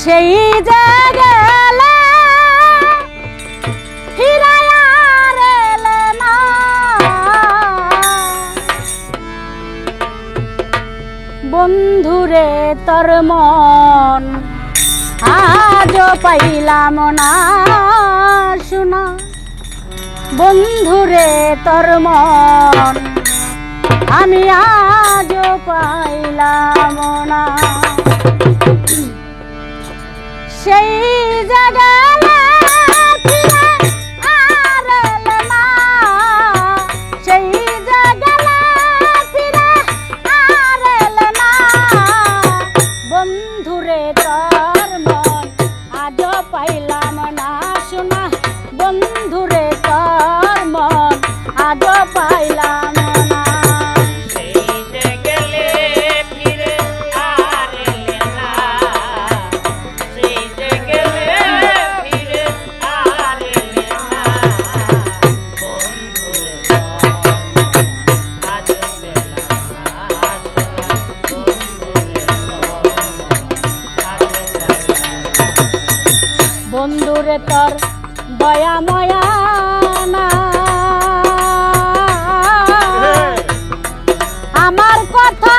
সেই যে গেলে ফিরায়া এলে না, বন্ধুরে তোর মন আজও পাইলাম না শোনা, বন্ধুরে তোর মন আমি আজও পাইলাম না। সেই জায়গায় ফিরে আর এলে না, সেই জায়গায় ফিরে আর এলে না, বন্ধুরে তোর মন আজও পাইলাম না শোনা, বন্ধুরে তোর মন আজও পাইলাম না। বন্ধুরে তোর দয়া ময়া না, আমার কথা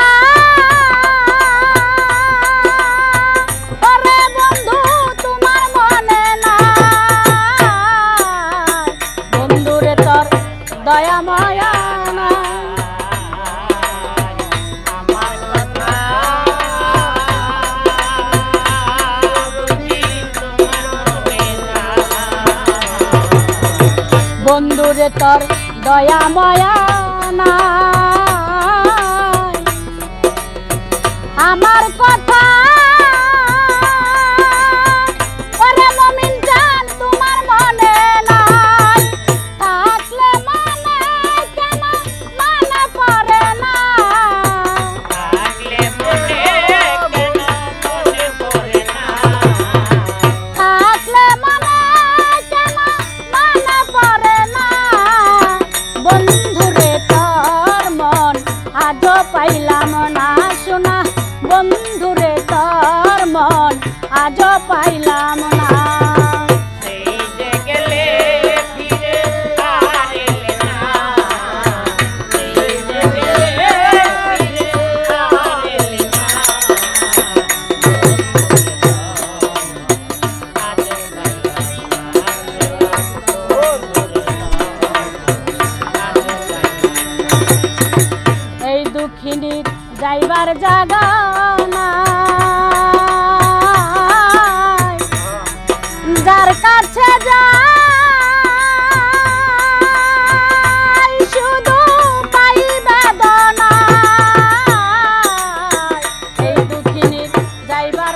ওরে বন্ধু তোমার মনে না, বন্ধুরে তোর দয়া ময়া না, বন্ধুরে তোর দয়া ময়া নাই, আমার কথা ওরে মমিন জান তোমার মনে নাই, থাকলে মানে কেন মানে পড়ে না, থাকলে মনে কেন মনে পড়ে না, থাকলে মানে কেন মানে পড়ে না, বন্ধুরে তোর মন আজও পাইলাম না শোনা, বন্ধুরে তোর মন আজও পাইলাম না। এই দুঃখিনীর যাইবার জায়গা নাই, যার কাছে যাই শুধু পাই বেদনা, এই দুঃখিনীর যাইবার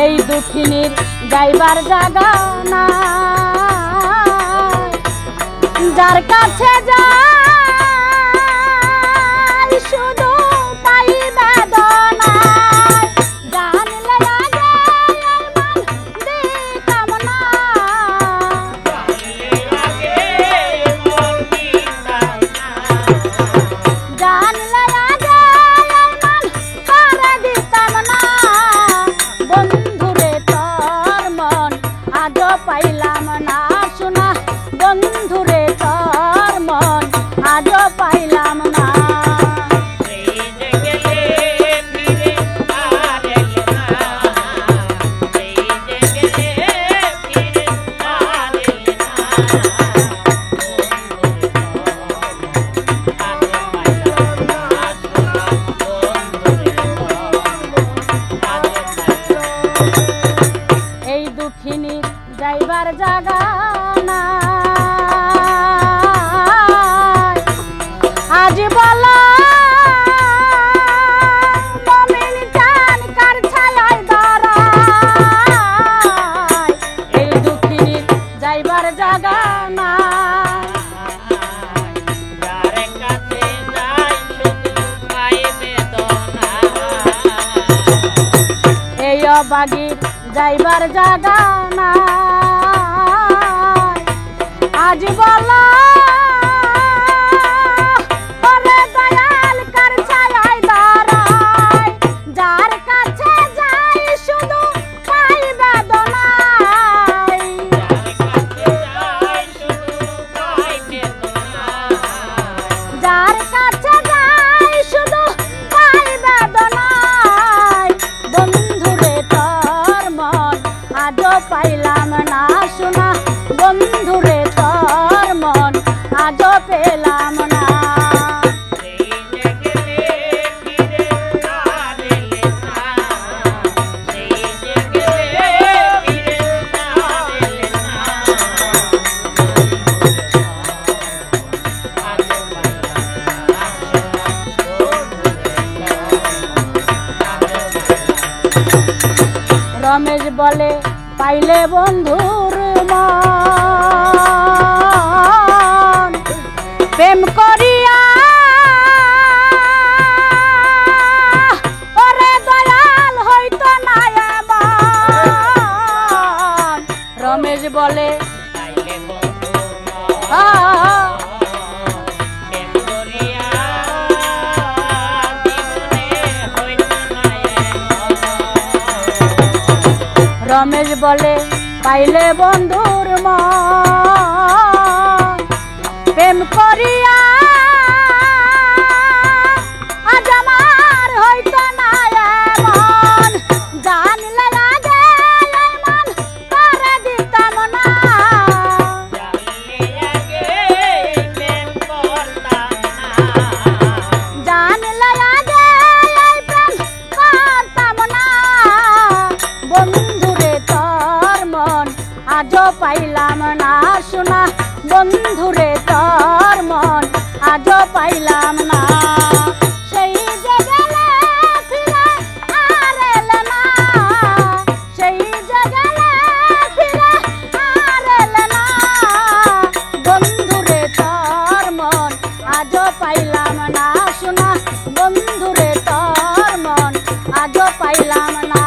এই দুঃখিনীর যাইবার জায়গা না, যার কাছে যাই শুধু পাই বেদনা, জানলে আগে মন দিতাম না, জানলে আগে মন করে দিতাম না, বন্ধুরে তোর মন আজও পাইলাম না শোনা, বন্ধুরে তোর মন আজও পাইলাম না। এই দুঃখিনীর যাইবার জায়গা নাই, আজ বলা মমিন জান কার ছায়ায় দাঁড়ায়, এই দুঃখিনীর যাইবার জায়গা নাই, যার কাছে যাই শুধু পাই বেদনা, এই অবাগীর যাইবার জায়গা নাই। আজ বলো ওরে দয়াল কার ছায়ায় দাঁড়াই, যার কাছে যাই শুধু পাই বেদনায়। যার কাছে যাই শুধু পাই বেদনায়, বন্ধুরে তোর মন আজও পাইলাম না শোনা, বন্ধুরে তোর মন আজও পেলাম না। রমেশ বলে পাইলে বন্ধুর মন প্রেম করিয়া ওরে দয়াল হইতো না এমন। রমেশ বলে রমেশ বলে পাইলে বন্ধুর মন প্রেম করিয়া আজ আমার হইতো না এমন। জানলে আগে এমন করে দিতাম না, জানলে আগে এই প্রেম করতাম না। বন্ধুরে তোর মন আজও পাইলাম না শোনা, বন্ধুরে তোর মন আজও পাইলাম না। সেই যে গেলে ফিরে আর এলে না, সেই যে গেলে ফিরে আর এলে না। বন্ধুরে তোর মন আজও পাইলাম না শোনা, বন্ধুরে তোর মন আজও পাইলাম না।